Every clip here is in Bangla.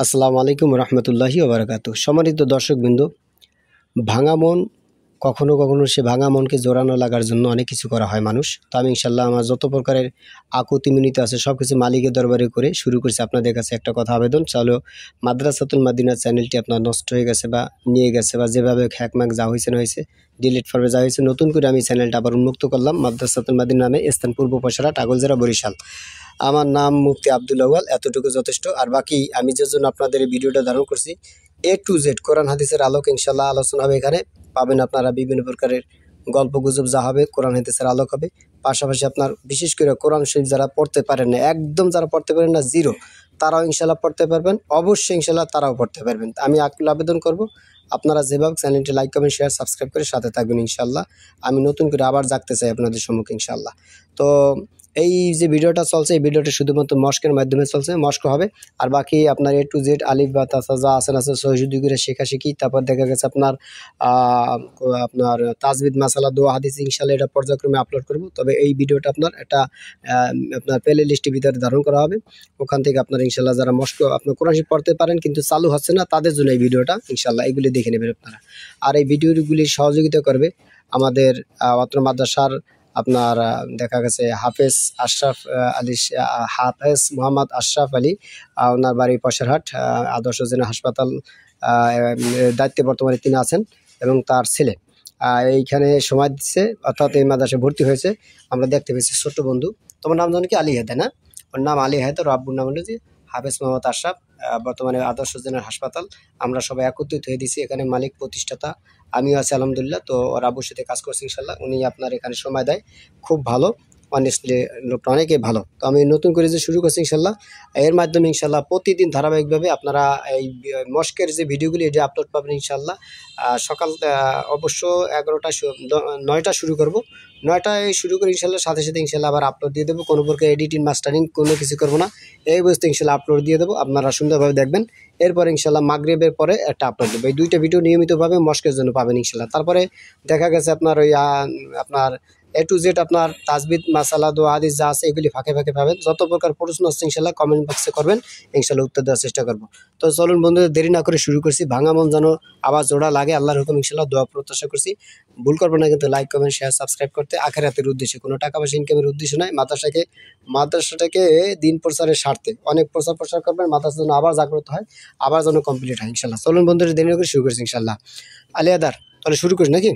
আসসালামু আলাইকুম রহমতুল্লাহি ওবারাকাতু। সম্মানিত দর্শকবৃন্দ, ভাঙা মন কখনো কখনো সে ভাঙা মনকে জোড়ানো লাগার জন্য অনেক কিছু করা হয় মানুষ। তো আমি ইনশাল্লাহ আমার যত প্রকারের আকুতি মিনতি আছে সব কিছু মালিকের দরবারে করে শুরু করছি। আপনাদের কাছে একটা কথা আবেদন, চলো মাদ্রাসাতুল মাদিনা চ্যানেলটি আপনার নষ্ট হয়ে গেছে বা নিয়ে গেছে বা যেভাবে খ্যাকম্যাক যা হয়েছে না হয়েছে ডিলিট পর্বে যা হয়েছে, নতুন করে আমি চ্যানেলটা আবার উন্মুক্ত করলাম। মাদ্রাসাতুল মাদিনা নামে, স্থান পূর্ব পয়সারা, টাগলজেরা, বরিশাল। আমার নাম মুফতি আব্দুল আউয়াল, এতটুকু যথেষ্ট। আর বাকি আমি যে জন্য আপনাদের এই ভিডিওটা ধারণ করছি, A to Z কোরআন হাদিসের আলোক ইনশাল্লাহ আলোচনা হবে। এখানে পাবেন আপনারা বিভিন্ন প্রকারের গল্প গুজব যা হবে কোরআন হাদিসের আলোক হবে। পাশাপাশি আপনার বিশেষ করে কোরআন শরীফ যারা পড়তে পারেন না, একদম যারা পড়তে পারেন না জিরো, তারাও ইনশাল্লাহ পড়তে পারবেন, অবশ্যই ইনশাল্লাহ তারাও পড়তে পারবেন। আমি আকুল আবেদন করব আপনারা যেভাবে চ্যানেলটি লাইক, কমেন্ট, শেয়ার, সাবস্ক্রাইব করে সাথে থাকবেন ইনশাল্লাহ। আমি নতুন করে আবার জাগতে চাই আপনাদের সম্মুখে ইনশাল্লাহ। তো এই যে ভিডিওটা চলছে, এই ভিডিওটা শুধুমাত্র মস্কের মাধ্যমে চলছে, মস্ক হবে। আর বাকি আপনার A to Z আলিফ বা তাসা যা আছেন আছে সহিশুদ্ধি করে শেখাশেখি, তারপর দেখা গেছে আপনার আপনার তাজবিদ মাসালা দোয়া হাদিস ইনশাল্লাহ এটা পর্যায়ক্রমে আপলোড করব। তবে এই ভিডিওটা আপনার একটা আপনার প্লে লিস্টের ভিতরে ধারণ করা হবে। ওখান থেকে আপনার ইনশাল্লাহ যারা মস্ক আপনার কোরআন শরীফ পড়তে পারেন কিন্তু চালু হচ্ছে না, তাদের জন্য এই ভিডিওটা ইনশাল্লাহ এগুলি দেখে নেবেন আপনারা। আর এই ভিডিওগুলি সহযোগিতা করবে আমাদের অত্র মাদ্রাসার আপনার দেখা গেছে হাফেজ আশরাফ আলী, হাফেজ মোহাম্মদ আশরাফ আলী, ওনার বাড়ি পয়সারহাট আদর্শ জেলা হাসপাতাল দায়িত্বে বর্তমানে তিনি আছেন, এবং তার ছেলে এইখানে সময় দিচ্ছে, অর্থাৎ এই মাদ্রাসায় ভর্তি হয়েছে। আমরা দেখতে পেয়েছি ছোট্ট বন্ধু, তোমার নাম জানো কি? আলী হায়দার না? ওর নাম আলী হায়দার, আব্বুর নাম হলো যে হাফেজ মোহাম্মদ আশরাফ, বর্তমানে আদর্শ জেনার হাসপাতাল। আমরা সবাই একত্রিত হয়ে দিছি এখানে, মালিক প্রতিষ্ঠাতা আমিও আছি আলহামদুলিল্লাহ। তো ওর আব্বুর সাথে কাজ করছি ইনশাল্লাহ, উনি আপনার এখানে সময় দেয়, খুব ভালো, অনেস্টলি লোকটা অনেকেই ভালো। তো আমি নতুন করে যে শুরু করছি ইনশাল্লাহ, এর মাধ্যমে ইনশাল্লাহ প্রতিদিন ধারাবাহিকভাবে আপনারা এই মস্কের যে ভিডিওগুলি এটি আপলোড পাবেন ইনশাল্লাহ। সকাল অবশ্য 11টা 9টা শুরু করব, 9টায় শুরু করে ইনশাল্লাহ সাথে সাথে ইনশাল্লাহ আবার আপলোড দিয়ে দেবো। কোনো প্রকার এডিটিং মাস্টারিং কোনো কিছু করবো না, এই বস্তু ইনশাল্লাহ আপলোড দিয়ে দেবো, আপনারা সুন্দরভাবে দেখবেন। এরপরে ইনশাল্লাহ মাগরিবের পরে একটা আপলোড দেবো। এই দুইটা ভিডিও নিয়মিতভাবে মস্কের জন্য পাবেন ইনশাল্লাহ। তারপরে দেখা গেছে আপনার ওই আপনার A to Z আপনার তাজবিদ মাসালা দোয়া হাদিস যা আছে এগুলি ফাঁকে ফাঁকে পাবেন। যত প্রকার প্রশ্ন আছে ইনশাল্লাহ কমেন্ট বক্সে করবেন, ইনশাল্লাহ উত্তর দেওয়ার চেষ্টা করবো। তো চলুন বন্ধুদের, দেরি না করে শুরু করছি। ভাঙা মন যেন আবার জোড়া লাগে, আল্লাহর হুকুম ইনশাল্লাহ দোয়া প্রত্যাশা করছি। ভুল করবো না কিন্তু লাইক, কমেন্ট, শেয়ার, সাবস্ক্রাইব করতে, আখেরাতের উদ্দেশ্যে, কোনো টাকা পয়সা ইনকামের উদ্দেশ্য নয়। মাদ্রাসাটাকে দিন প্রচারের স্বার্থে অনেক প্রচার করবেন, মাদ্রাসা যেন আবার জাগ্রত হয়, আবার যেন কমপ্লিট হয় ইনশাল্লাহ। চলুন বন্ধুদের, দেরি না করে শুরু করছি ইনশাল্লাহ। আলিয়াদার, তাহলে শুরু করি নাকি?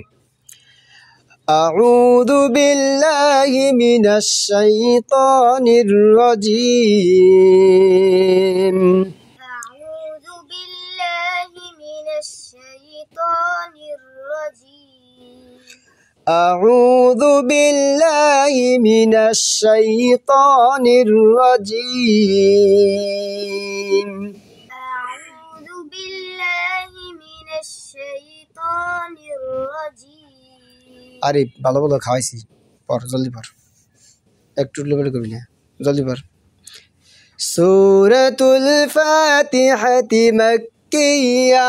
أعوذ بالله من الشيطان الرجيم. أعوذ بالله من الشيطان الرجيم. أعوذ بالله من الشيطان الرجيم. أعوذ بالله من الشيطان الرجيم. আরে ভালো ভালো খাওয়াইছি, পর জলদি পর, একটু লেভেল করবি না, জলদি পর। সূরাতুল ফাতিহাতি মাক্কিয়া।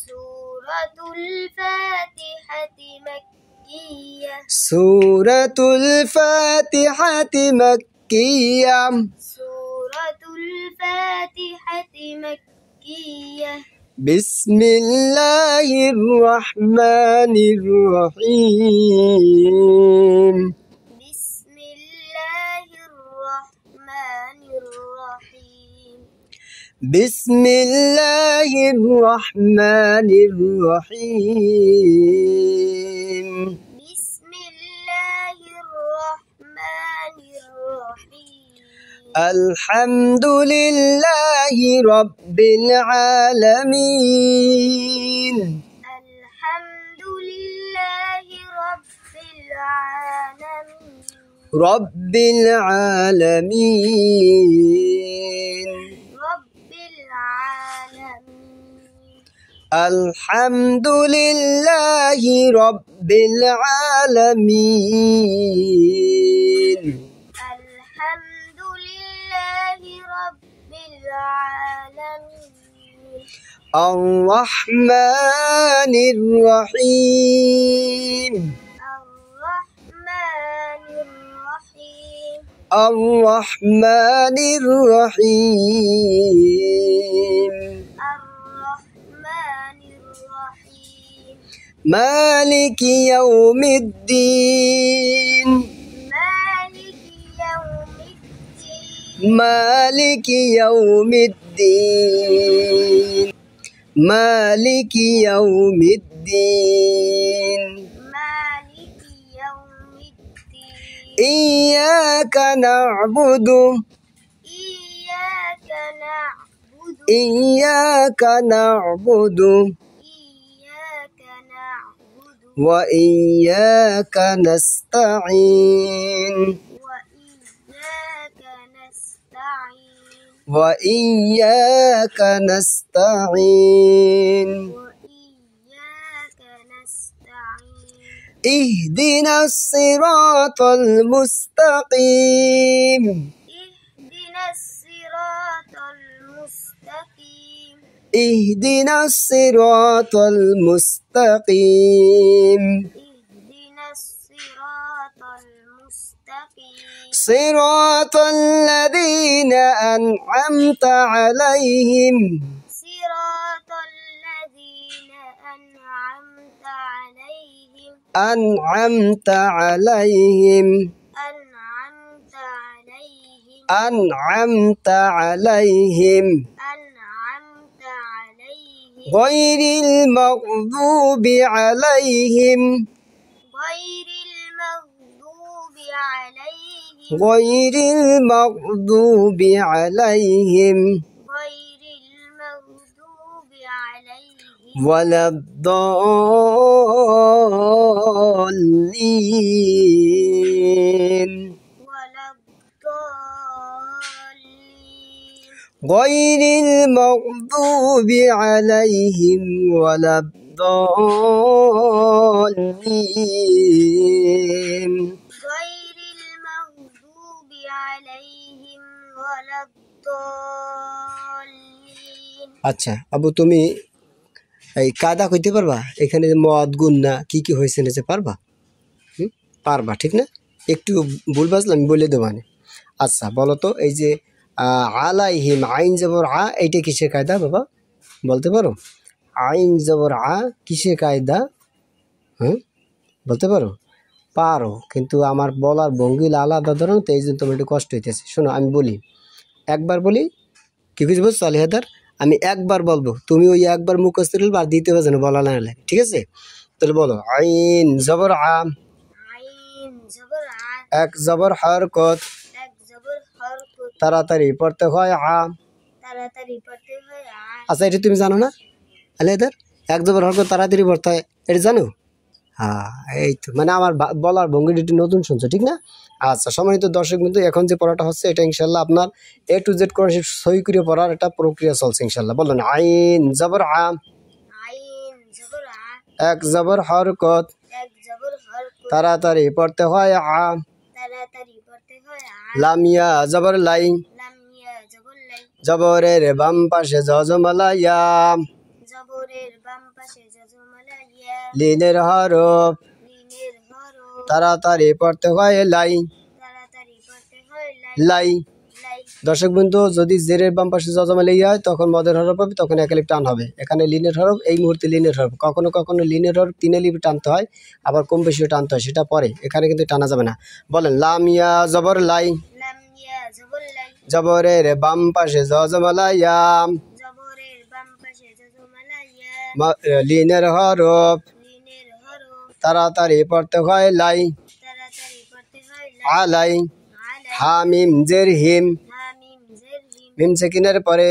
সূরাতুল ফাতিহাতি মাক্কিয়া। সূরাতুল ফাতিহাতি মাক্কিয়া। সূরাতুল ফাতিহাতি মাক্কিয়া। বিসমিল্লাহির রহমানির রহিম। বিসমিল্লাহির রহমানির রহিম। বিসমিল্লাহির রহমানির রহিম। বিসমিল্লাহির রহমানির রহিম। আলহামদুলিল্লাহি রাব্বিল আলামিন। আলহামদুলিল্লাহি রাব্বিল আলামিন। রাব্বিল আলামিন। রাব্বিল আলামিন। আলহামদুলিল্লাহি রাব্বিল আলামিন। আলহামদুলিল্লাহি রাব্বিল আলামিন। আর-রাহমানির রহিম। আর-রাহমানির রহিম। আর-রাহমানির রহিম। মালিকি ইয়াউমিদ্দিন مالك يوم الدين مالك يوم الدين مالك يوم الدين إياك نعبد إياك نعبد إياك نعبد إياك نعبد وإياك نستعين وإياك نستعين وإياك نستعين وإياك نستعين اهدنا الصراط المستقيم اهدنا الصراط المستقيم اهدنا الصراط المستقيم اهدنا الصراط المستقيم صراط الذين أنعمت عليهم صراط الذين أنعمت عليهم أنعمت عليهم أنعمت عليهم أنعمت عليهم أنعمت عليهم غير المغضوب عليهم غير المغضوب عليهم غير المغضوب عليهم غير المغضوب عليهم ولا الضالين ولا الضالين غير المغضوب عليهم ولا الضالين غير المغضوب عليهم ولا الضالين আচ্ছা আবু তুমি এই কাদা কইতে পারবা এখানে যে মদ গুন্না কি কি হয়েছে নিচে পারবা পারবা ঠিক না একটু ভুল বাজলে আমি বলে দেবো মানে আচ্ছা বলো তো এই যে আলাইহিম আইন জবর আ এইটা কিসের কায়দা বাবা বলতে পারো আইন জবর আ কিসের কায়দা বলতে পারো পারো কিন্তু আমার বলার ভঙ্গিলা আলাদা ধরনের তো এই জন্য তোমার একটু কষ্ট হইতেছে শোনো আমি বলি একবার বলি কি কিছু বুঝছো আলিহাদার আমি একবার বলবো তুমি ওই একবার মুখস্থ করবে আর দ্বিতীয়বার যেন বলা না লাগে ঠিক আছে তাহলে বলো আইন জবর আ আইন জবর আ এক জবর হরকত এক জবর হরকত তাড়াতাড়ি পড়তে হয় আ তাড়াতাড়ি পড়তে হয় আ আচ্ছা এটা তুমি জানো না আলিহাদার এক জবর হরকত তাড়াতাড়ি পড়তে হয় এটা জানো হ্যাঁ এই তো মানে আমার বলার ভঙ্গিটি একটু নতুন শুনছো ঠিক না আচ্ছা সম্মানিত দর্শক বিন্দু এখন যে পড়াটা হচ্ছে এটা ইনশাল্লাহ আপনার A to Z কোরআন শরীফ সহি করে পড়ার একটা প্রক্রিয়া চলছে ইনশাল্লাহ বললেন আইন জবর আ আইন জবর আ এক জবর হরকত এক জবর হরকত তাড়াতাড়ি পড়তে হয় আ তাড়াতাড়ি পড়তে হয় আ লামিয়া জবর লাই লাম ইয়া জবর লাই জবরের বাম পাশে জজমালা ইয়া জবরের বাম পাশে জজমালা ইয়া লিনের হরফ লিনের হরফ তাড়াতাড়ি পড়তে হয় লাই তাড়াতাড়ি পড়তে হয় লাই লাই লাই দর্শক বিন্দু যদি জেরের বাম পাশে জজমালা ইয়া হয় তখন মদের হরফ হবে তখন এক লিপ টান হবে এখানে লিনের হরফ এই মুহূর্তে লিনের হরফ কখনো কখনো লিনের হরফ 3 লিপ টানতে হয় আবার কম বেশিও টানতে হয় সেটা পরে এখানে কিন্তু টানা যাবে না বলেন লামিয়া জবর লাই লাম ইয়া জবর লাই জবরের বাম পাশে জজমালা ইয়া জবরের বাম পাশে জজমালা ইয়া লিনের হরফ লিনের হরফ তাড়াতাড়ি পড়তে হয় লাই তাড়াতাড়ি পড়তে হয় লাই আলাই আলাই হামিম জের হিম হামিম জের হিম মিম সাকিনের পরে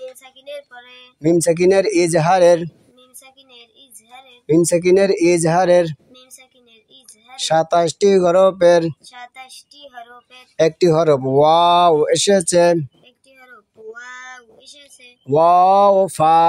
মিম সাকিনের পরে মিম সাকিনের ইজহারের মিম সাকিনের ইজহারের মিম সাকিনের ইজহারের মিম সাকিনের ইজহার 27টি হরফের 27টি হরফের একটি হরফ ওয়াও এসেছে একটি হরফ ওয়াও এসেছে ওয়াও ফা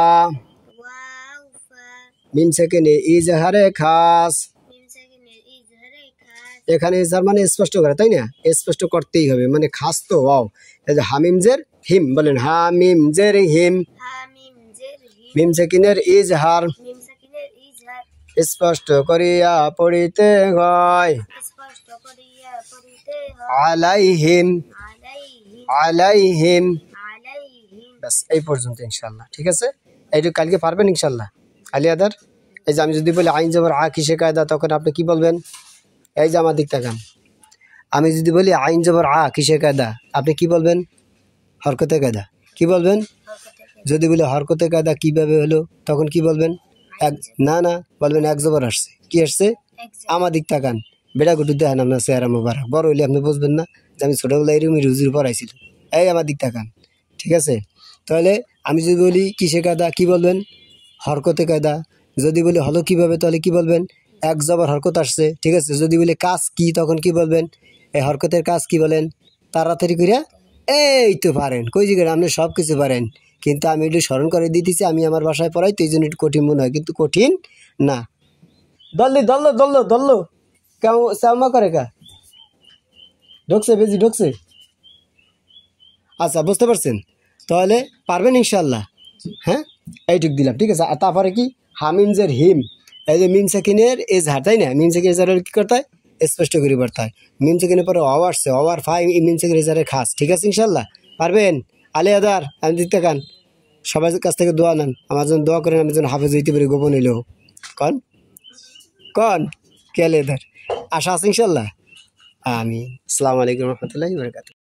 ওয়াও ফা মিম সাকিনে ইজহারে খাস মিম সাকিনের ইজহারে খাস এখানে ইজহার মানে স্পষ্ট করে তাই না স্পষ্ট করতেই হবে মানে খাস তো ওয়াও এই যে হামিম জের হিম বলেন হামিম জের হিম হামিম জের হিম মিম সাকিনের ইজহার মিম সাকিনের ইজহার স্পষ্ট করিয়া পড়িতে হয় স্পষ্ট করিয়া পড়িতে হয় আলাইহিম আলাইহিম আলাইহিম আলাইহিম বাস এই পর্যন্ত ইনশাআল্লাহ ঠিক আছে এইটুকু কালকে পারবেন ইনশাআল্লাহ আলিয়াদার এই যে আমি যদি বলি আইন জবর আ কিসের কায়দা, তখন আপনি কি বলবেন? এই যে আমার দিক তাকান, আমি যদি বলি আইন জবর আ কিসের কায়দা, আপনি কি বলবেন? হরকতের কায়দা। কি বলবেন? যদি বলি হরকতের কায়দা কিভাবে হলো, তখন কি বলবেন? না না, বলবেন এক জবর আসছে। কি আসছে? আমার দিক তাকান, বেটা গুটু দেখেন আপনার চেহারা মোবারক, বড় হইলে আপনি বুঝবেন না যে আমি ছোটবেলায় এরকম রুজির পড়াইছিল। এই আমার দিক তাকান, ঠিক আছে? তাহলে আমি যদি বলি কিসের কায়দা, কি বলবেন? হরকতে কায়দা। যদি বলি হলো কিভাবে, তাহলে কি বলবেন? এক জবর হরকত আসছে, ঠিক আছে? যদি বলি কাজ কি, তখন কি বলবেন? এই হরকতের কাজ কি বলেন? তাড়াতাড়ি করিয়া। এই তো পারেন, কই জিগের আপনি সব কিছু পারেন, কিন্তু আমি একটু স্মরণ করে দিতেছি, আমি আমার বাসায় পড়াই তো এই জন্য একটু কঠিন মনে হয়, কিন্তু কঠিন না। দল্লি দল্লো দল্লো দল্লো কেমন চাউমা করে কা ঢুকছে, বেজি ঢুকছে। আচ্ছা, বুঝতে পারছেন? তাহলে পারবেন ইনশাল্লাহ। হ্যাঁ, এইটুক দিলাম, ঠিক আছে? আর তারপরে কি? হামিনজের হিম, এই যে মিন সেকেন্ডের এজহার, তাই না? মিন সেকেন্ড এজহারের কি করতে হয়? স্পষ্ট করে পড়তে হয়। মিন সেকেন্ডের পরে অ আসছে, অওয়ার ফাই মিন সেকেন্ড এজহারের খাস, ঠিক আছে? ইনশাল্লাহ পারবেন। আলে আদার আমি দিতে কান, সবার কাছ থেকে দোয়া নেন, আমার জন্য দোয়া করেন, আমি যেন হাফেজ হইতে পারি গোপন হইলেও। কন কন কে আলে আদার, আশা আছে ইনশাল্লাহ। আমিন। আসসালামু আলাইকুম রহমতুল্লাহি ওয়া বারাকাতুহু।